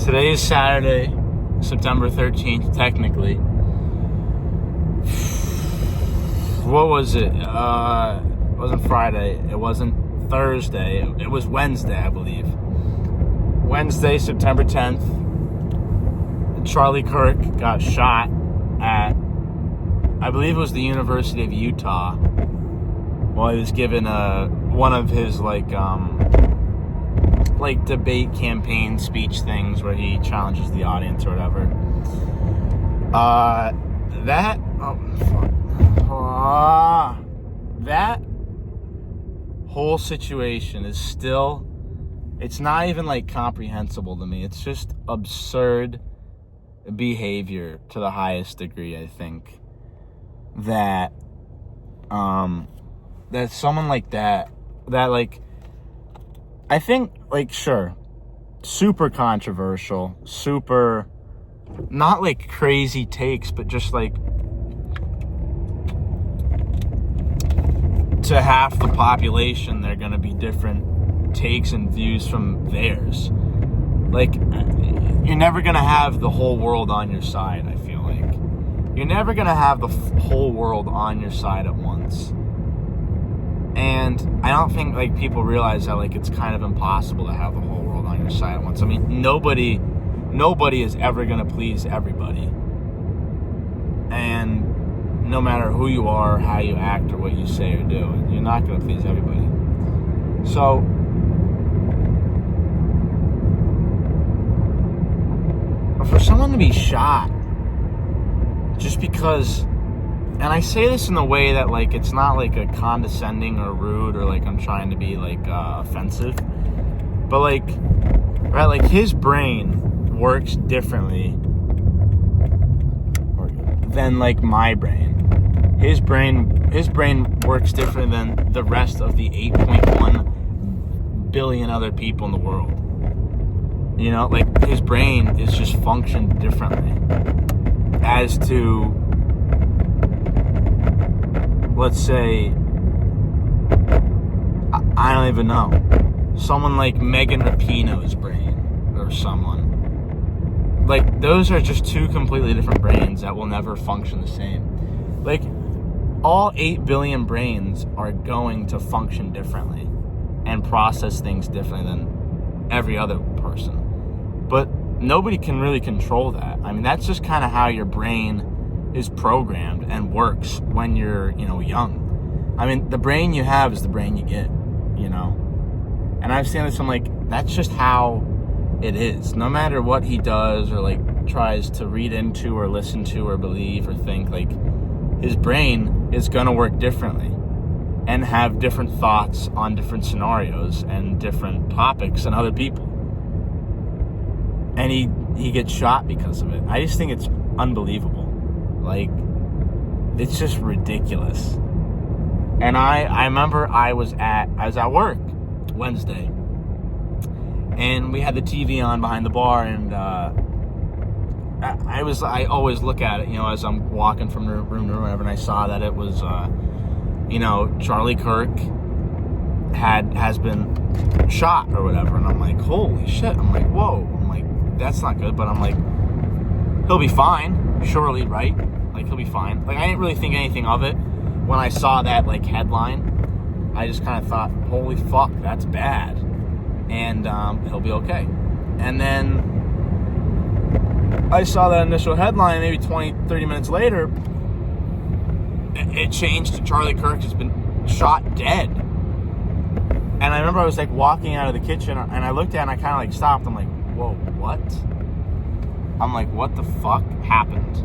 Today is Saturday, September 13th, technically. What was it? It wasn't Friday. It wasn't Thursday. It was Wednesday, I believe. Wednesday, September 10th. Charlie Kirk got shot at, I believe it was the University of Utah, while he was given one of his debate campaign speech things where he challenges the audience or whatever. That whole situation is still, it's not even comprehensible to me. It's just absurd behavior to the highest degree. I think that someone like that I think, sure, super controversial, super, not crazy takes, but just to half the population, they're going to be different takes and views from theirs. You're never going to have the whole world on your side, I feel like. You're never going to have the whole world on your side at once. And I don't think people realize that it's kind of impossible to have the whole world on your side at once. I mean, nobody is ever going to please everybody. And no matter who you are, how you act, or what you say or do, you're not going to please everybody. So for someone to be shot just because, and I say this in a way that it's not a condescending or rude or I'm trying to be offensive, but his brain works differently than my brain. His brain works different than the rest of the 8.1 billion other people in the world. You know, his brain is just functioned differently as to, let's say, I don't even know, someone like Megan Rapinoe's brain or someone. Those are just two completely different brains that will never function the same. All 8 billion brains are going to function differently and process things differently than every other person. But nobody can really control that. I mean, that's just kind of how your brain is programmed and works when you're, young. I mean, the brain you have is the brain you get, And I've seen this, that's just how it is. No matter what he does or tries to read into or listen to or believe or think, his brain is going to work differently and have different thoughts on different scenarios and different topics than other people. And he gets shot because of it. I just think it's unbelievable. It's just ridiculous. And I remember I was at work Wednesday, and we had the TV on behind the bar, and I always look at it, as I'm walking from room to room, whenever, and I saw that it was, Charlie Kirk has been shot or whatever, and I'm like, holy shit! I'm like, whoa! I'm like, that's not good, but I'm like, he'll be fine, surely, right? He'll be fine. I didn't really think anything of it when I saw that headline. I just kind of thought, holy fuck, that's bad, and he'll be okay. And then I saw that initial headline, maybe 20-30 minutes later, it changed to Charlie Kirk has been shot dead. And I remember I was walking out of the kitchen, and I looked at it, and I kind of stopped. I'm like, whoa, what? I'm like, what the fuck happened?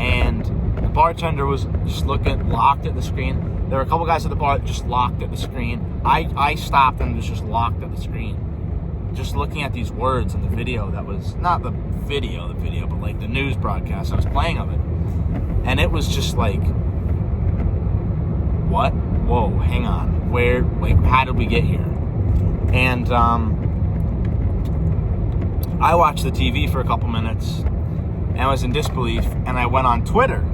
And the bartender was just locked at the screen. There were a couple guys at the bar that just locked at the screen. I stopped and was just locked at the screen, just looking at these words in the video that was, not the video, but the news broadcast that was playing of it. And it was just what? Whoa, hang on. Where, how did we get here? And I watched the TV for a couple minutes and I was in disbelief, and I went on Twitter.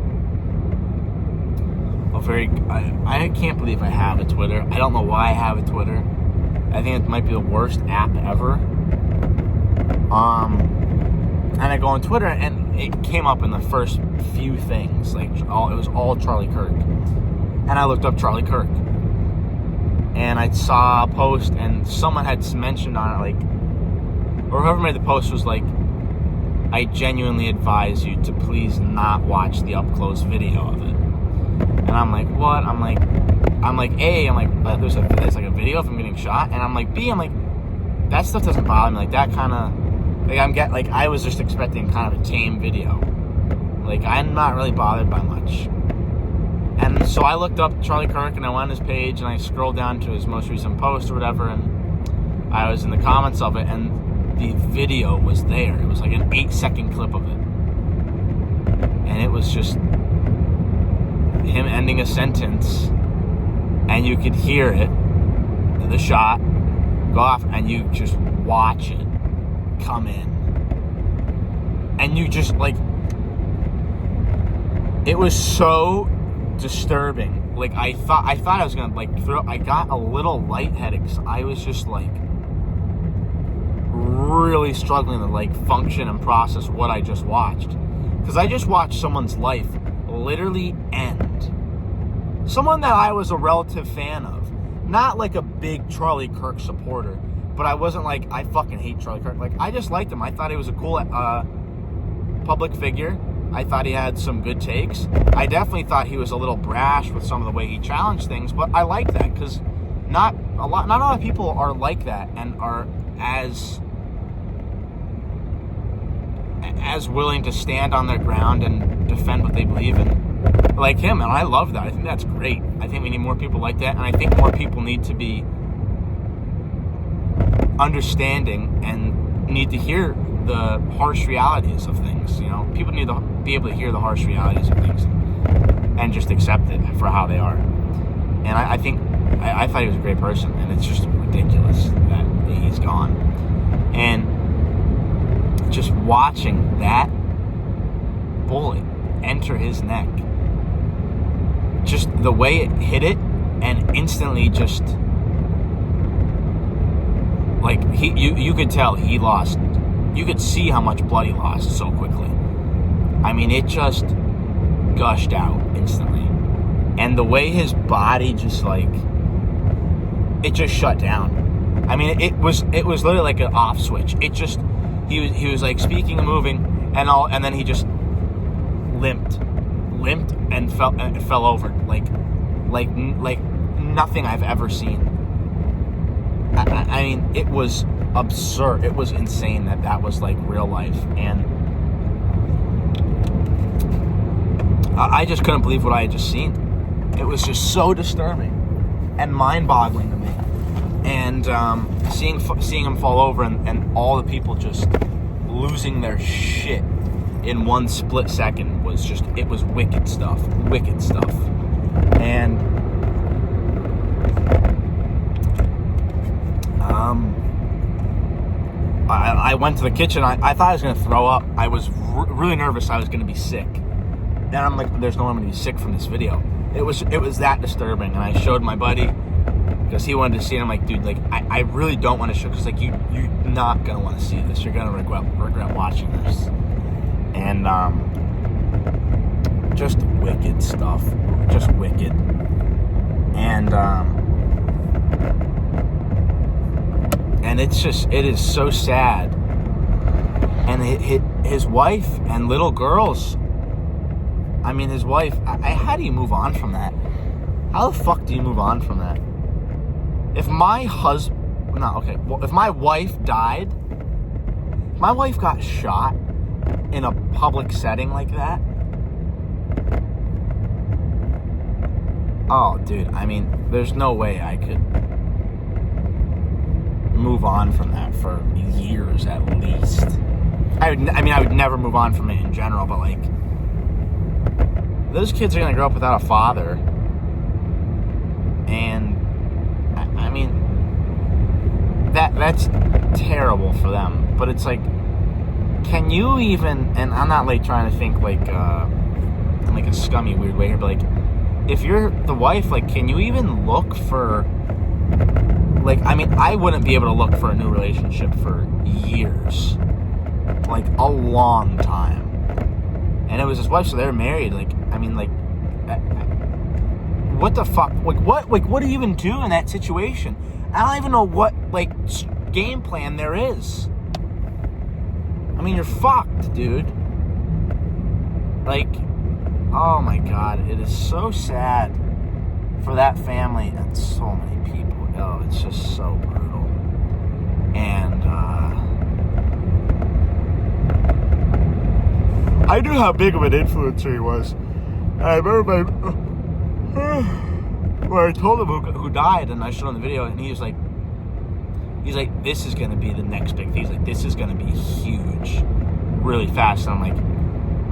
I can't believe I have a Twitter. I don't know why I have a Twitter. I think it might be the worst app ever. And I go on Twitter, and it came up in the first few things. Like, it was all Charlie Kirk. And I looked up Charlie Kirk. And I saw a post, and someone had mentioned on it, like, or whoever made the post was like, I genuinely advise you to please not watch the up-close video of it. And I'm like, what? I'm like, A, there's like a video of him getting shot, and I'm like, B, I'm like, that stuff doesn't bother me. Like, that kind of, like, I was just expecting kind of a tame video. Like, I'm not really bothered by much. And so I looked up Charlie Kirk, and I went on his page, and I scrolled down to his most recent post or whatever, and I was in the comments of it, and the video was there. It was like an 8-second clip of it. And it was just him ending a sentence, and you could hear it, the shot go off, and you just watch it come in. And you just, like, it was so disturbing. Like, I thought I was gonna, like, I got a little lightheaded, because I was just, like, really struggling to, like, function and process what I just watched. Because I just watched someone's life literally end. Someone that I was a relative fan of. Not like a big Charlie Kirk supporter, but I wasn't like, I fucking hate Charlie Kirk. Like, I just liked him. I thought he was a cool public figure. I thought he had some good takes. I definitely thought he was a little brash with some of the way he challenged things, but I like that, because not a lot of people are like that and are as willing to stand on their ground and defend what they believe in, like him. And I love that. I think that's great. I think we need more people like that, and I think more people need to be understanding and need to hear the harsh realities of things. You know, people need to be able to hear the harsh realities of things and just accept it for how they are. And I think I thought he was a great person, and it's just ridiculous that he's gone. And just watching that bullet enter his neck, just the way it hit it, and instantly just, like, you could tell he lost. You could see how much blood he lost so quickly. I mean, it just gushed out instantly. And the way his body just, like, it just shut down. I mean, it was literally like an off switch. It just, he was like speaking and moving and then he just limped and fell over like nothing I've ever seen. I mean, it was absurd. It was insane that was like real life, and I just couldn't believe what I had just seen. It was just so disturbing and mind-boggling to me. And seeing him fall over and all the people just losing their shit in one split second was just, it was wicked stuff. And I went to the kitchen. I thought I was going to throw up. I was really nervous I was going to be sick. Then I'm like, there's no way I'm going to be sick from this video. It was that disturbing. And I showed my buddy, because he wanted to see it. I'm like, dude, like, I really don't want to show, because, like, you're not going to want to see this. You're going to regret watching this. And just wicked stuff. Just wicked. And it is so sad. And his wife and little girls, I mean, his wife, how do you move on from that? How the fuck do you move on from that? If my if my wife died, if my wife got shot in a public setting like that, oh, dude, I mean, there's no way I could move on from that for years at least. I would never move on from it in general, but, like, those kids are going to grow up without a father. And, I mean, that's terrible for them. But it's like, can you even, and I'm not, like, trying to think, like, in, like, a scummy, weird way here, but, like, if you're the wife, like, can you even look for like, I mean, I wouldn't be able to look for a new relationship for years. Like, a long time. And it was his wife, so they were married. Like, I mean, like, what the fuck? Like, what do you even do in that situation? I don't even know what, like, game plan there is. I mean, you're fucked, dude. Like, oh my God, it is so sad for that family and so many people. Oh, it's just so brutal. And, I knew how big of an influencer he was. I remember where I told him who died, and I showed him the video, and he's like, this is going to be the next big thing. He's like, this is going to be huge, really fast. And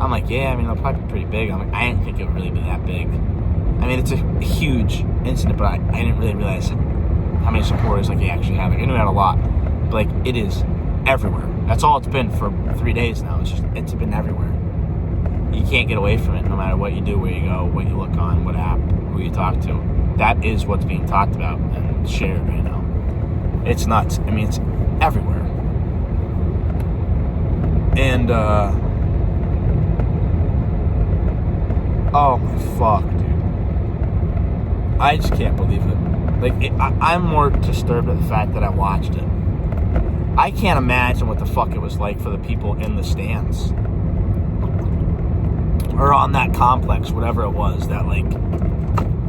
I'm like, yeah, I mean, it'll probably be pretty big. I'm like, I didn't think it would really be that big. I mean, it's a huge incident, but I didn't really realize how many supporters, like, he actually had. Like, I knew he had a lot, but, like, it is everywhere. That's all it's been for 3 days now. It's been everywhere. You can't get away from it, no matter what you do, where you go, what you look on, what app, who you talk to. That is what's being talked about and shared right now. It's nuts. I mean, it's everywhere. And, oh my fuck, dude. I just can't believe it. Like, I'm more disturbed at the fact that I watched it. I can't imagine what the fuck it was like for the people in the stands. Or on that complex, whatever it was, that, like,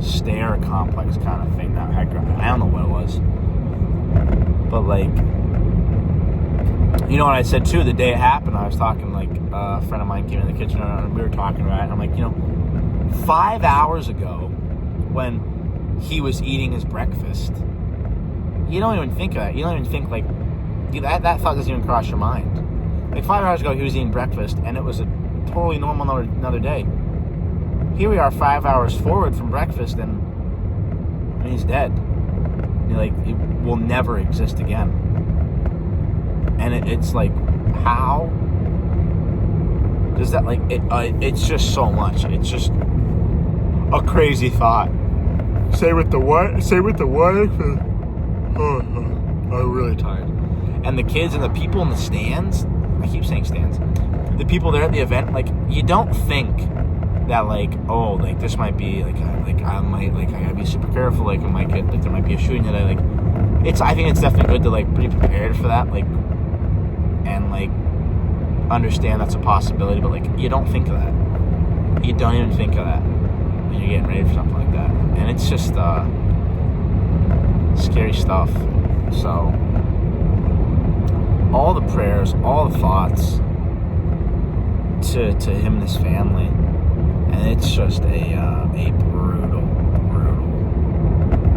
stair complex kind of thing. I don't know what it was. But, like, you know what I said, too, the day it happened, I was talking, like, a friend of mine came in the kitchen, and we were talking about it, and I'm like, 5 hours ago, when he was eating his breakfast, you don't even think of that. You don't even think, like, that thought doesn't even cross your mind. Like, 5 hours ago, he was eating breakfast, and it was a totally normal another day. Here we are 5 hours forward from breakfast, and he's dead. Like, it will never exist again. And it's like, how does that, like, it's just so much. It's just a crazy thought. Say with the wife. I'm really tired. And the kids and the people in the stands. I keep saying stands. The people there at the event, like, you don't think that, like, oh, like, this might be, like, I gotta be super careful, like, there might be a shooting that I think it's definitely good to, like, be prepared for that, like, and, like, understand that's a possibility, but, like, you don't think of that. You don't even think of that when you're getting ready for something like that. And it's just, scary stuff. So, all the prayers, all the thoughts to him and his family, and it's just a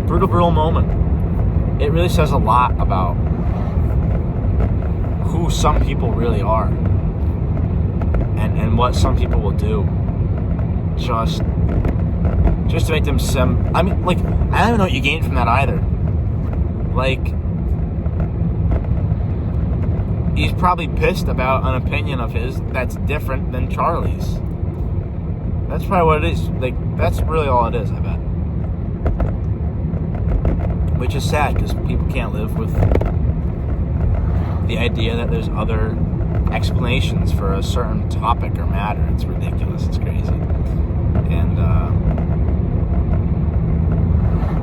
brutal moment. It really says a lot about who some people really are, and what some people will do just to make them I mean, like, I don't even know what you gain from that either. Like, he's probably pissed about an opinion of his that's different than Charlie's. That's probably what it is. Like, that's really all it is, I bet. Which is sad, because people can't live with the idea that there's other explanations for a certain topic or matter. It's ridiculous. It's crazy. And,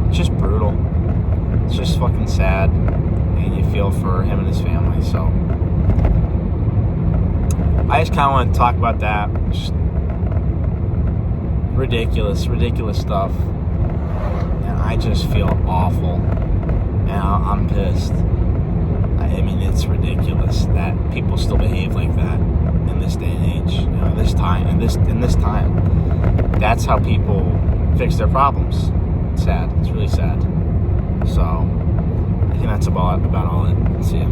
it's just brutal. It's just fucking sad. And you feel for him and his family, so I just kind of want to talk about that. Just ridiculous stuff. And I just feel awful. And I'm pissed. I mean, it's ridiculous that people still behave like that in this day and age. This time. In this time. That's how people fix their problems. It's sad. It's really sad. So, I think that's about all it. See ya.